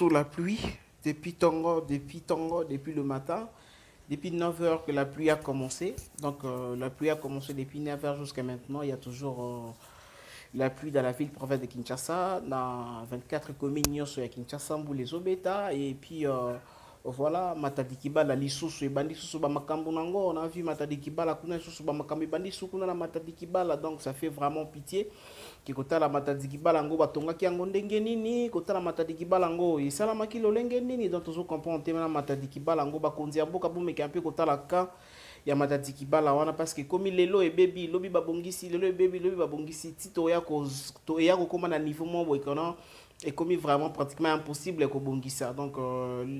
sous la pluie depuis le matin. Depuis 9 heures que la pluie a commencé. Donc la pluie a commencé depuis 9 heures jusqu'à maintenant. Il y a toujours la pluie dans la ville province de Kinshasa. Dans 24 communes sur Kinshasa, les Obeta. Et puis voilà, Matadi Kibala, Lisusu et Bandi Susu Bamakambu Nango. On a vu Matadi Kibala, Kuna Susu Bamakambi Bandi Sukuna la Matadi Kibala. Donc ça fait vraiment pitié. Qui kota la Matadi Kibala Ngo Batonga qui ango ndenge nini, kota la Matadi Kibala Ngo, et salamaki lolenge nini. Donc toujours comprendre la Matadi Kibala Ngo Bakonzi Amboka Boumé qui un peu kota la ka. Ya Matadi Kibala wana parce que comme lelo et baby lobi babongisi lelo et baby lobi babongisi tito ya ko to ya ko koma na niveau mo boykona et comme vraiment pratiquement impossible ko bongisa donc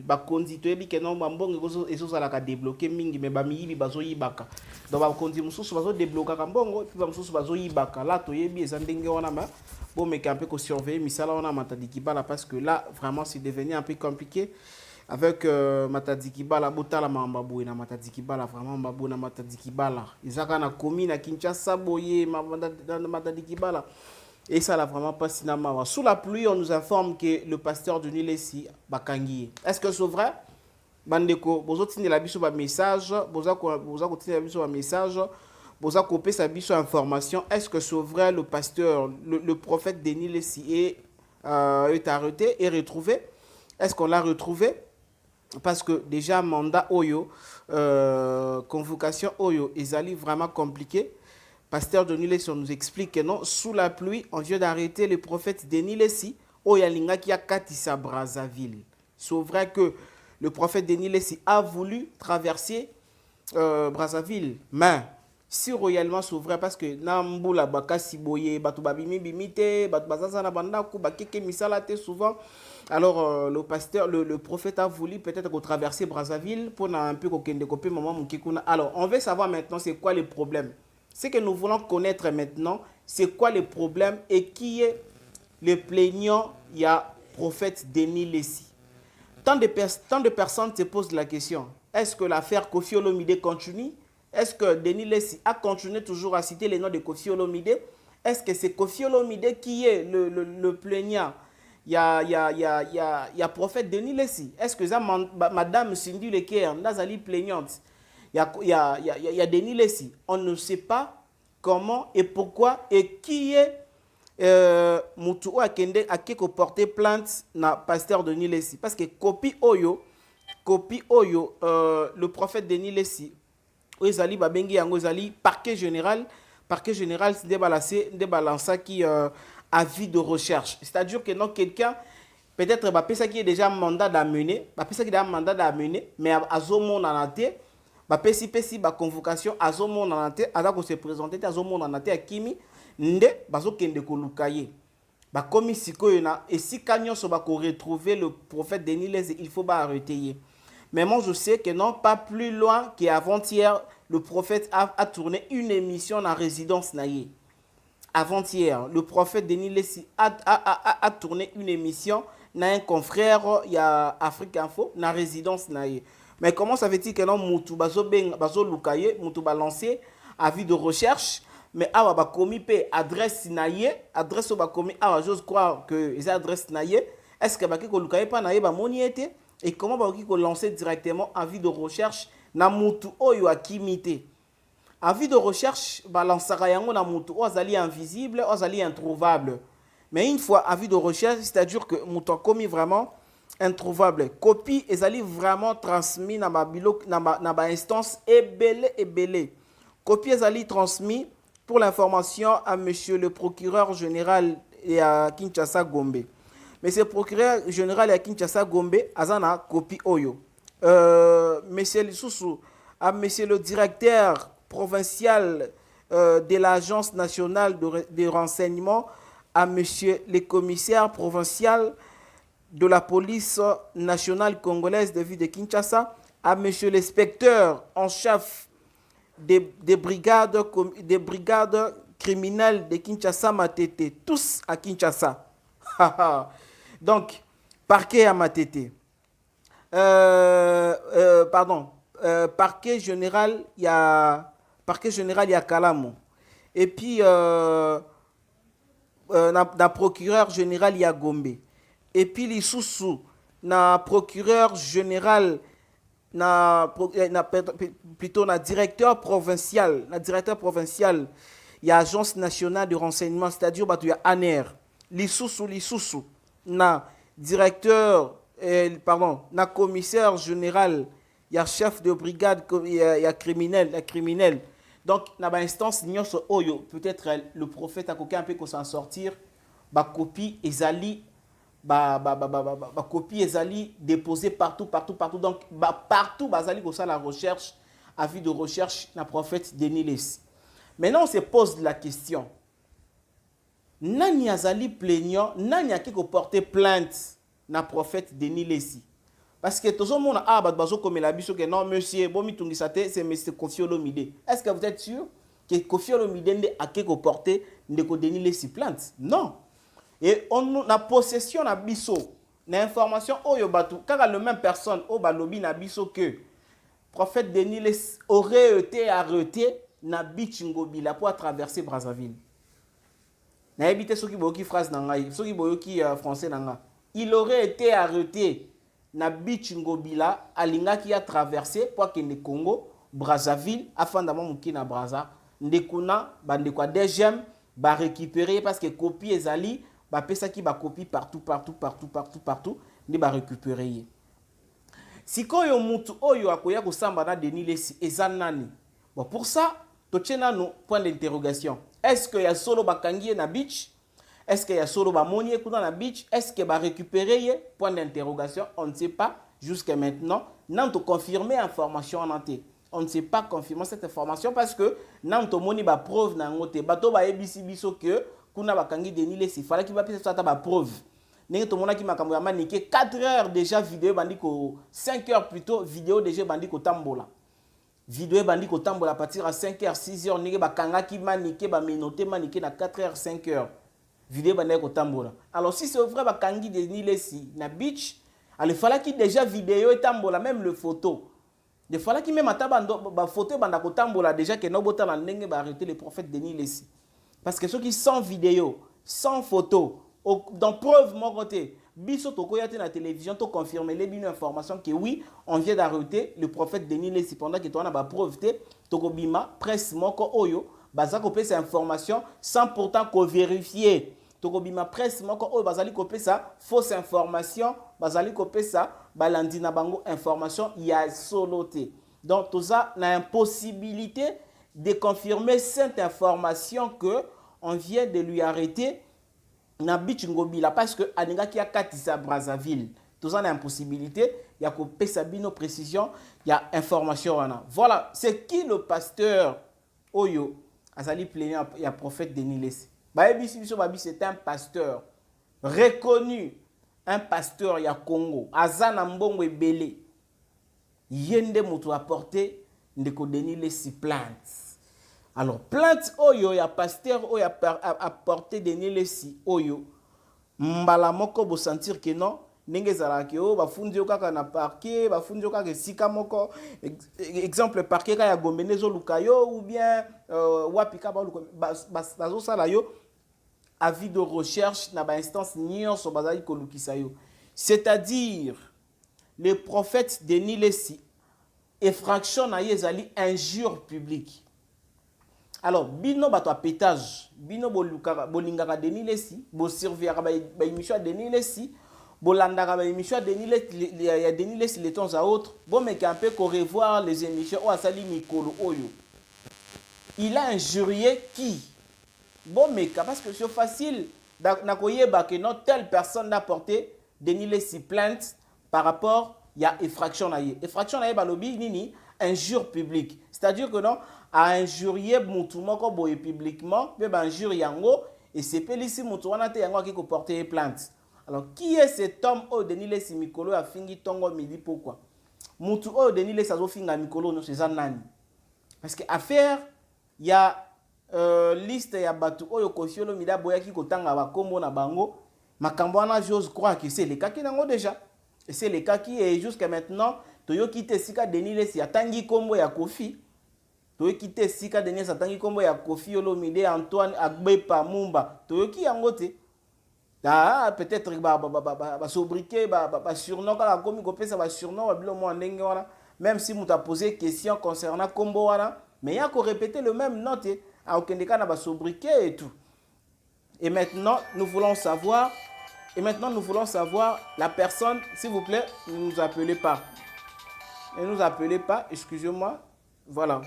bakonzi to ebi kenon bambongo ko ezo la ka débloquer mingi mais ba miyibi bazo yibaka donc bakonzi mususu bazo débloquer ka mbongo puis ba mususu bazo yibaka là to yebi ezandenge wana ma bon mais un peu ko surveiller misala wana Matadi Kibala parce que là vraiment c'est devenu un peu compliqué avec Matadi Kibala botala mambabou na Matadi Kibala vraiment mambabou na Matadi Kibala izaka na komi na Kinshasa boye Matadi Kibala et ça là vraiment pas cinéma sous la pluie on nous informe que le pasteur de Nilesi bakangi est-ce que c'est vrai bandeko bozo tindi la biso ba message boza tindi la biso ba message boza couper sa biso information est-ce que c'est vrai le pasteur le prophète de Nilesi est arrêté et retrouvé est-ce qu'on l'a retrouvé parce que déjà mandat oyo convocation oyo ezali vraiment compliqué. Pasteur Denis Lessi on nous explique que non sous la pluie on vient d'arrêter le prophète Denis Lessi oyalinga qui a katisa Brazzaville. C'est vrai que le prophète Denis Lessi a voulu traverser Brazzaville mais si royalement c'est vrai parce que Nambula bakasi boye batu babimi bimite batu bazaza na bandaku bakeke misala te souvent. Alors le pasteur, le prophète a voulu peut-être traverser Brazzaville pour un peu kopé maman mukikuna. Alors on veut savoir maintenant c'est quoi le problème. Ce que nous voulons connaître maintenant, c'est quoi le problème et qui est le plaignant. Il y a prophète Denis Lessi. Tant de personnes se posent la question. Est-ce que l'affaire Koffi Olomide continue? Est-ce que Denis Lessi a continué toujours à citer les noms de Koffi Olomide? Est-ce que c'est Koffi Olomide qui est le plaignant? Il y a prophète Denis Lessi. Est-ce que ça, madame Cindy Leker, Nazali plaignante? Il y a Denis Lessi. On ne sait pas comment et pourquoi et qui est Moutou Akende a qui porté plainte na pasteur Denis Lessi. Parce que copie Oyo, le prophète Denis Lessi, Ezali Babengi Yango Ezali, parquet général, c'est débalancé qui avis de recherche. C'est-à-dire que non, quelqu'un, peut-être, ça qui est déjà un mandat d'amener, ça qui est un mandat d'amener, mais à Zomo Nanate, pesi ba convocation à Zomo Nanate, à se présenter à Zomo Nanate à Kimi, nde, bazo kende kolukaye. Comme si et si Kanyon se va retrouver le prophète Denis Lessi, il faut arrêter. Mais moi je sais que non, pas plus loin qu'avant-hier, le prophète a tourné une émission dans la résidence Naye. Avant-hier, le prophète Denis Lessi a tourné une émission dans un confrère, il y a Afrique Info, dans la résidence Naye. Mais comment ça veut-il que non, Moutou Bazo Lukaye, Moutou Balancé, avis de recherche, mais awa ba komi pe adresse Naye, adresse ba komi awa j'ose croire que les adresses Naye, est-ce que ba ki ko Lukaye pas Naye ba moni été et comment ba ki ko lancer directement avis de recherche na Moutou oyo akimité. Avis de recherche, balansara yango na mutu ozali invisible, ozali introuvable. Mais une fois avis de recherche, c'est-à-dire que mutu a commis vraiment introuvable. Copie ezali vraiment transmis na ba instance ebele. Copie ezali transmis pour l'information à monsieur le procureur général et à Kinshasa Gombe. Mais ce procureur général et à Kinshasa Gombe azana copie oyo. Monsieur Lisusu, à monsieur le directeur provincial de l'Agence nationale de renseignement, à monsieur le commissaire provincial de la police nationale congolaise de ville de Kinshasa, à monsieur l'inspecteur en chef des brigades criminelles de Kinshasa Matete, tous à Kinshasa. Donc, parquet à Matete. Parquet général, il y a Kalamo. Et puis, dans procureur général, il y a Gombe. Et puis, les sous na procureur général, plutôt na directeur provincial, il y a agence nationale de renseignement, c'est-à-dire il y a ANR, lisusu, na directeur, na commissaire général, il y a chef de brigade, il y a criminel. Donc, dans l'instance, peut-être le prophète a un peu s'en sortir, copie ezali, copie ezali déposé partout. Donc, partout, bazali ça la recherche, avis de recherche, na prophète Denis Lessi. Maintenant, on se pose la question. Nani azali plaignant, nani a qui porter plainte na prophète Denis Lessi. Parce que tout le monde a bazo comme la biso que non monsieur bomi tungisate c'est monsieur Kofi Olomide. Est-ce que vous êtes sûr que Kofi Olomide a qui porter ndeko Denis Lessi plainte? Non. Et on a possession na biso na information oyo batu car le même personne au balobi na biso que prophète Denis Lessi aurait été arrêté na Bichingobila pour traverser Brazzaville. Na habité ceux qui boyoki phrase nanga, ceux qui boyoki français nanga. Il aurait été arrêté na Bichingobila alinga qui a traversé pour que le Congo Brazzaville afin d'avoir muki na Brazza ndekuna bande kwa deuxième ba récupérer parce que copie ezali ba pesa ki ba copie partout ne ba récupérer. Si koyo mutu oyo akoya kosamba na Denis Lessi ezanani. Bon pour ça tochena no point d'interrogation. Est-ce que ya solo bakangie na beach? Est-ce que ya solo bamonie kuna na beach? Est-ce que ba récupérer? Point d'interrogation, on ne sait pas jusqu'à maintenant. Nan to confirmer information en entier. On ne sait pas confirmer cette information parce que nan to moni ba preuve na ngote. Bato ba ebisi biso que kuna bakangi Denis Lessi fala ki ba pesa ta ba preuve. Nenge to mona ki makambo ya manike 4 heures déjà vidéo bandiko 5 heures plutôt vidéo déjà bandiko tambola. Vidéo bandiko tambola à partir à 5 heures 6 heures nenge bakanga ki manike ba minote manike na 4 heures 5 heures. Vidéo bandiko tambola. Alors si c'est vrai bakangi Denis Lessi na beach, alors il fallait qu'il déjà vidéo et tambola même le photo. Il fallait qu'il même ataba ba photo bandako tambola déjà que no bota na ndenge ba arrêter le prophète Denis Lessi. Parce que ceux qui sans vidéo, sans photo, dans preuve mon côté, biso tokoyate na télévision to confirmer les bien information que oui, on vient d'arrêter le prophète Denis Lessi pendant que toi na ba preuve te tokobima presse moko oyo bazako pesa information sans pourtant ko vérifier. Tokobima presse moko oyo bazali ko pesa fausse information, bazali ko pesa balandi na bango information ya soloté. Donc tout ça na impossibilité de confirmer cette information que on vient de lui arrêter na Bichingobila parce que aninga qui a katisa Brazzaville. Tout ça na impossibilité, il y a ko pesa bino précision, il y a information wana. Voilà, c'est qui le pasteur oyo azali plaignant il y a prophète Denis Lessi. C'est un pasteur reconnu, un pasteur ya Congo, azana mbongo ebele. Yende moto apporté ndeko Denis Lessi plainte. Alors plainte oyo ya pasteur oyo apporté Denis Lessi oyo mbala moko bo sentir que non ndenge zalaki o bafundi yo kaka na parquet bafundi yo kaka esika moko exemple parquet ka ya Gombe nezo lukayo ou bien wapika ba bazo sala yo avis de recherche na ba instance nyonso bazali ko lukisa yo. C'est-à-dire le prophète Denis Lessi effraction na yezali injure publique. Alors, bino bato a pétage, bino bolingaka Denis Lessi, bo surveillera ba émission Denis Lessi, bolandaka ba émission Denis Lessi les temps à autres, bon mais un peu qu'on revoir les émissions ou asali mikolo oyo. Il a injurié qui? Bon mais parce que c'est facile na koyeba que non telle personne n'a porté Denis Lessi plainte par rapport il y a effraction na ye. Effraction na ye balobi nini injure publique. C'est-à-dire que non a injurié mutu moko boye publiquement, pe ba injure yango et c'est pelisi mutu wana te yango qui ko porter plainte. Alors qui est cet homme au Denis Lessi mikolo a fingi tongo midi pourquoi? Mutu au Denis Lessi azo finga mikolo no c'est nani? Parce que affaire il y a liste ya batu oyo Kofi Olomide boya ki ko tanga ba kombo na bango makambo wana j'ose croire que c'est le cas qui nango déjà. Et c'est le cas qui est jusqu'à maintenant toyo kite sika Denis Lessi atangi kombo ya Kofi. Toyo kite sika Denis Lessi atangi kombo ya Kofi Olomide Antoine Agbepa Mumba. Toyo ki yango te. Ah, peut-être sobriquet, surnom, quand la commune copie ça va surnom, même si vous avez posé question concernant combo, mais il y a qu'à répéter le même note. À aucun cas, on va sobriquet et tout. Et maintenant, nous voulons savoir, la personne, s'il vous plaît, ne nous appelez pas. Ne nous appelez pas, excusez-moi. Voilà.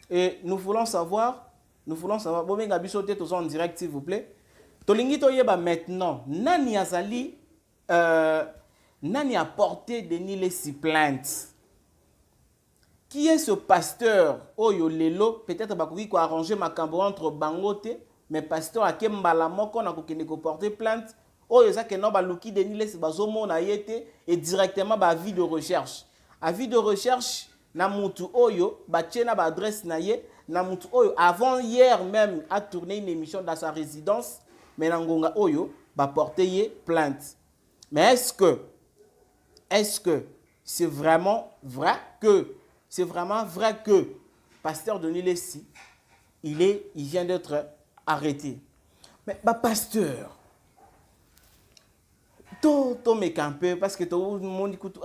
Et nous voulons savoir, bon, mais Gabi sauter tous en direct, s'il vous plaît. Tolingi toyeba maintenant, nani azali, nani a porté Denis les plaintes. Qui est ce pasteur? Oyo lelo, peut-être bakoki ko arranger makambo entre bangote, mais pasteur akembala moko na kokende ko porter plainte. Oyo za ke no baluki Denis les bazomo na yete et directement ba avis de recherche. Avis de recherche na mutu oyo ba tchena ba adresse na ye, na mutu oyo avant hier même a tourné une émission dans sa résidence, mais nangonga oyo ba porter plainte. Mais est-ce que c'est vraiment vrai que pasteur Denis Lessi, il vient d'être arrêté? Mais bah pasteur, tout mec un peu parce que tout le monde écoute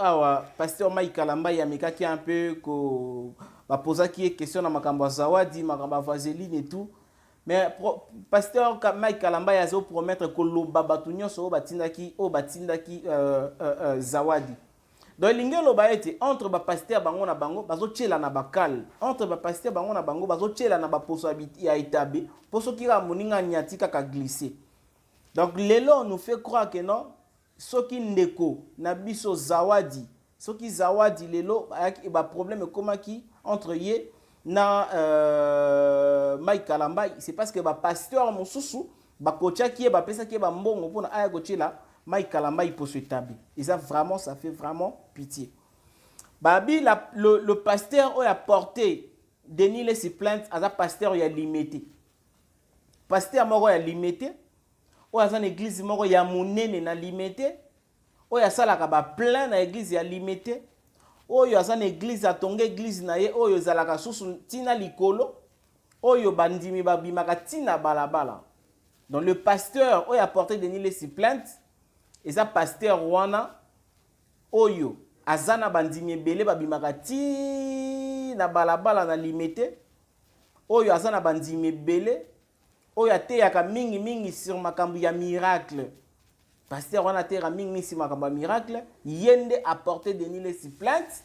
pasteur Mike Kalamba ya meka qui un peu ko ba posa qui question na makambo zawadi makambo vaseline et tout. Mais pasteur Mike Kalamba ya zo promettre ko loba batu nyonso batindaki zawadi. Donc l'ingelo ba été entre ba pasteur bango na bango bazo tchela na bakal, entre ba pasteur bango na bango bazo tchela na ba poso habiti ya itabe poso kira moninga nyati kaka glisser. Donc lelo nous fait croire que non soki ndeko na biso zawadi, soki zawadi lelo ba problème komaki entre ye na Mike Kalamba, c'est parce que ba pasteur mosusu ba kocha qui ba pesa qui ba mbongo pona aya kochela Mike Kalamba il peut se taber. Et ça vraiment, ça fait vraiment pitié. Babi, le pasteur a porté Denis les plaintes à la pasteur il a limité. Pasteur moro a limité. Ou à une église moro ya monene na limité. Ou ya sala ka ba plein na église ya limité. Ou ya une église a tonga église na ye, ou yo zalaka susu tina likolo. Ou yo bandimi babimaka tina balabala. Donc le pasteur a porté Denis les plaintes. Et ça pasteur wana oyo azana bandimi belé babimaka ti na balabala na limité oyo azana bandimi belé oyo ateyaka mingi sur makambo ya miracle. Pasteur wana ateyaka mingi sur makambo ya miracle yende apporter Denis les plaintes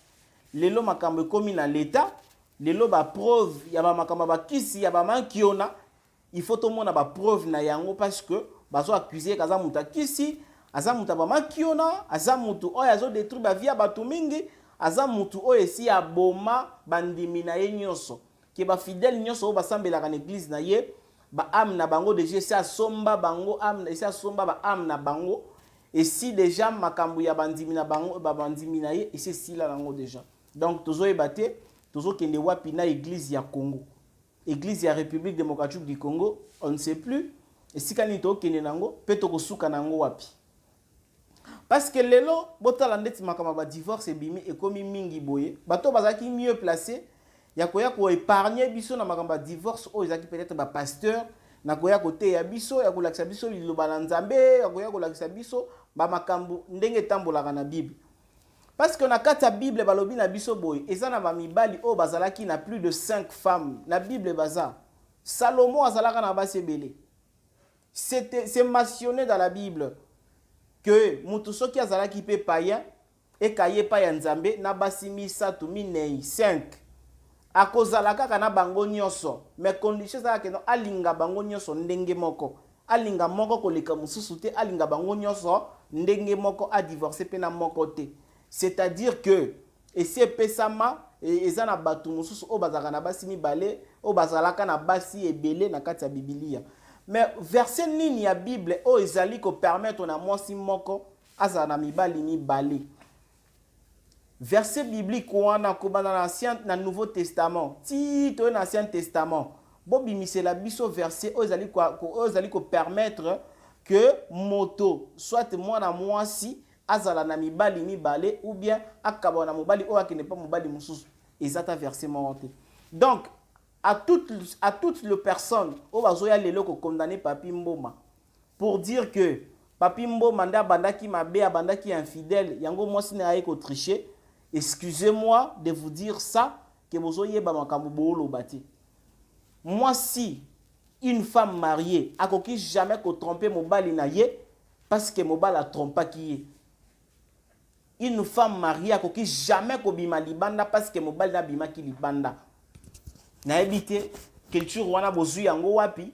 lelo makambo komi na l'état lelo ba preuve ya ba makambo ba kisi ya ba mankiona il faut tout monde ba preuve na yango parce que bazo accuser kaza muta kisi azamuta ba makiona azamutu oyo azo détruire ba via batu mingi azamutu oyo esi ya boma bandimi na ye nyonso ke ba fidèle nyonso ba sambelaka na église na ye ba âme na bango déjà esi asomba bango âme esi asomba ba âme na bango esi déjà makambo ya bandimi na bango ba bandimi na ye esi sila nango déjà. Donc tozo ebate tozo kende wapi na église ya Congo, église ya République démocratique du Congo, on ne sait plus esika ni to kende nango pe to kosuka nango wapi. Parce que lelo botala ndeti makama ba divorce ebimi ekomi mingi boye bato bazaki mieux placé ya koya ko épargner biso na makamba divorce o ezaki peut-être ba pasteur na koya côté ya biso ya kolakisa biso liloba na Nzambe ya koya kolakisa biso ba makambo ndenge tambolaka na Bible. Parce que na kata Bible balobi na biso boye ezana ba mibali o bazalaki na plus de 5 femmes na Bible baza. Salomon azalaka na basi ebele. C'est mentionné dans la Bible que mutu soki azalaki pe païen et kaye pa ya Nzambe na basi misatu minei 5 akozala kaka na bango nyonso mais condition za ke no alinga bango nyonso ndenge moko alinga moko koleka mususu te alinga bango nyonso ndenge moko a divorcer pe na moko te, c'est-à-dire que esi epesama eza na batu mususu o bazaka na basi mibale o bazalaka na basi ebele na kati ya Biblia. Mais verset nini ya Bible o ezali ko permettre na mwasi moko azala na mibali mibale. Verset biblique wana ko bana na ancien na Nouveau Testament ti to na Ancien Testament bobi misela biso verset o ezali ko permettre que moto soit mwana mwasi azala na mibali mibale ou bien akabona mobali o akene pa mobali mususu ezata verset monté. Donc à toutes les personnes au bazoya lelo ko condamner papi mboma pour dire que papi mboma nda bandaki mabe bandaki infidèle yango mwasi na ko tricher. Excusez-moi de vous dire ça que bozo yeba makambo bolo bati. Moi si une femme mariée a koki jamais ko tromper mobali na ye parce que mobali a trompé qui est. Une femme mariée a koki jamais ko bima libanda parce que mobali na bima ki libanda. Na ebité culture wana bozu yango wapi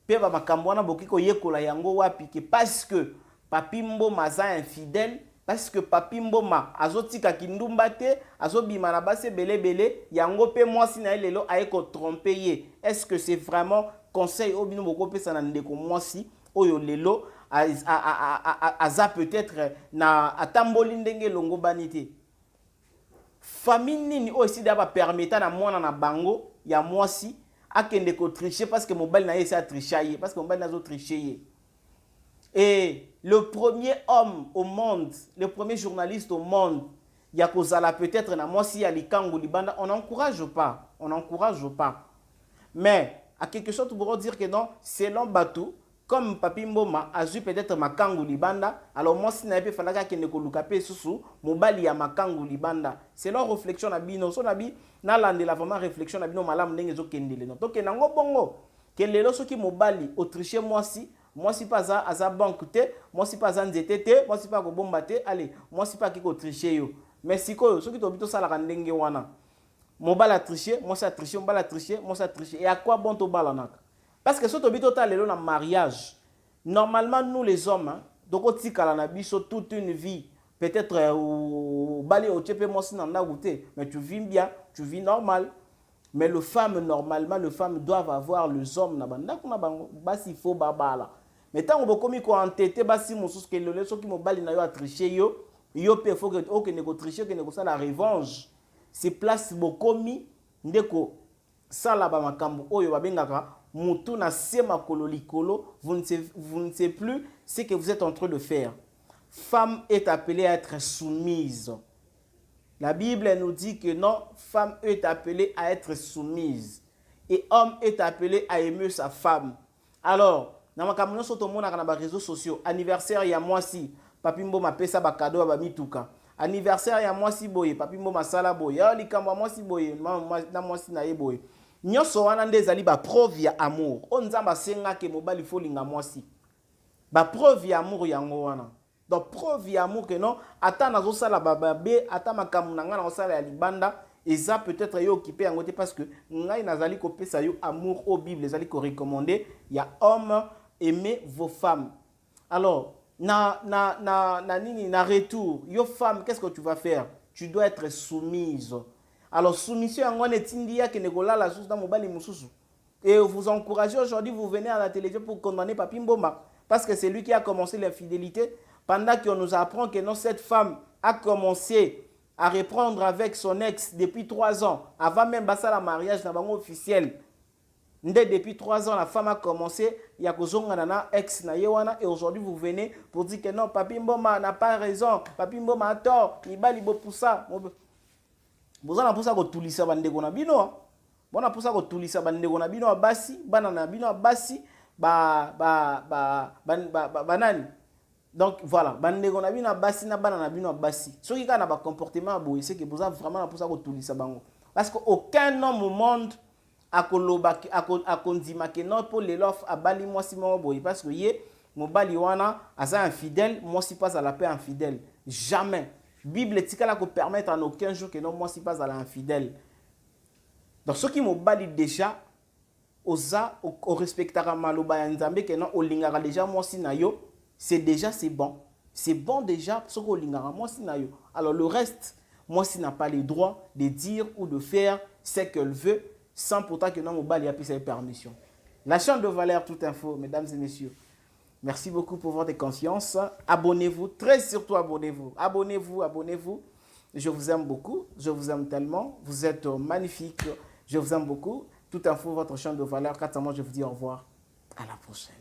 pe ba makambo wana boki ko yekola yango wapi que parce que papi mboma za infidèle parce que papi mboma azotika kindumba te azobima na base belé yango pe mwasi na lelo ayeko tromper ye. Est-ce que c'est vraiment conseil obino boko pesa na ndeko mwasi oyo lelo aza peut-être na atamboli ndenge longo banité famille nini aussi d'aba permettre na mwana na bango ya mwasi akende ko tricher parce que mobile na yesa tricher parce que mobile na zo tricher. Et le premier homme au monde, le premier journaliste au monde, Yakozala peut-être na mwasi ya likango libanda, on n'encourage pas, on n'encourage pas. Mais à quelque chose pour dire que non, selon Batou, comme Papi Mboma a eu peut-être makango libanda, alors moi si n'a pas fallu qu'il ne kolukape susu, mobali ya makango libanda. C'est leur réflexion na bino, so na bi na lande la vraiment réflexion na bino malam ndenge zo kendele no. Donc nango bongo, kelelo soki mobali autrichien moi si pas à sa banque te, moi si pas à nzete te, moi si pas ko bomba te, allez, moi si pas ki ko tricher yo. Mais si ko soki to bito sala ndenge wana. Mobali a triché, moi ça triché, mobali a triché, moi ça triché. Et à quoi bon to balanaka? Parce que si tu as un mariage, normalement, nous les hommes, hein, donc on toute une vie, peut-être au balai au tchépé, moi si mais tu vis bien, tu vis normal. Mais les femmes, normalement, les femmes doivent avoir les hommes. Il faut babala. Mais tant qu'on a commis quoi entêté, si mon sous que le qui me bali na yo a triché yo peut faut que ne tricher que ne ça la revanche. C'est place bokomi ndeko sala ba makambo oyo babengaka mutu na sema kolo likolo, vous ne savez plus ce que vous êtes en train de faire. Femme est appelée à être soumise. La Bible nous dit que non, femme est appelée à être soumise. Et homme est appelé à aimer sa femme. Alors, dans ma caméra sur tout le monde dans les réseaux sociaux, anniversaire il y a moi si, papi mbo ma pesa ba cadeau ba mituka. Anniversaire il y a moi si boye, papi mbo ma sala boye. Ya likamba moi si boye, na moi si na ye boye. Nyonso wana ndezali ba preuve ya amour. On nzamba senga ke mobali folinga mwasi. Ba preuve ya amour yango wana. Donc preuve ya amour que non, ata nazo sala bababe, ata makamu na nga na sala ya libanda, eza peut-être yo occupé yango te parce que ngai nazali ko pesa yo amour au Bible, ezali ko recommander ya homme aimez vos femmes. Alors, na retour, yo femme, qu'est-ce que tu vas faire? Tu dois être soumise. Alors, soumission, et vous encouragez aujourd'hui, vous venez à la télévision pour condamner Papi Mboma. Parce que c'est lui qui a commencé l'infidélité. Pendant qu'on nous apprend que non, cette femme a commencé à reprendre avec son ex depuis 3 ans. Avant même passer la mariage officiel. Depuis 3 ans, la femme a commencé. Il y a un ex na yewana. Et aujourd'hui, vous venez pour dire que non, Papi Mboma n'a pas raison. Papi Mboma a tort. Il va libo pour ça. Bozana pour ça ko tulisa bandeko na bino. Bona pour ça ko tulisa bandeko na bino basi, bana na bino basi banani. Donc voilà, bandeko na bino basi na bana na bino basi. Soki ka na ba comportement boy, c'est que boza vraiment pour ça ko tulisa bango. Parce que aucun homme au monde akoloba akondima ke non pour les lof abali moi si mo boy parce que ye mobali wana asa infidèle, moi si pas à la paix infidèle. Jamais. Bible tika ko permettre en aucun jour que non moi si pas à l'infidèle. Donc ceux qui m'ont bali déjà oza au respectera maloba ya nzambe que non olingara déjà moi si na yo, c'est déjà c'est bon. C'est bon déjà ce que olingara moi si na yo. Alors le reste moi si n'a pas le droit de dire ou de faire ce qu'elle veut sans pourtant que non mon bali a pris sa permission. La chaîne de valeur toute info mesdames et messieurs. Merci beaucoup pour votre confiance. Abonnez-vous, très surtout abonnez-vous. Abonnez-vous, abonnez-vous. Je vous aime beaucoup, je vous aime tellement. Vous êtes magnifiques, je vous aime beaucoup. Tout info, votre chaîne de valeur. Quant à moi, je vous dis au revoir. À la prochaine.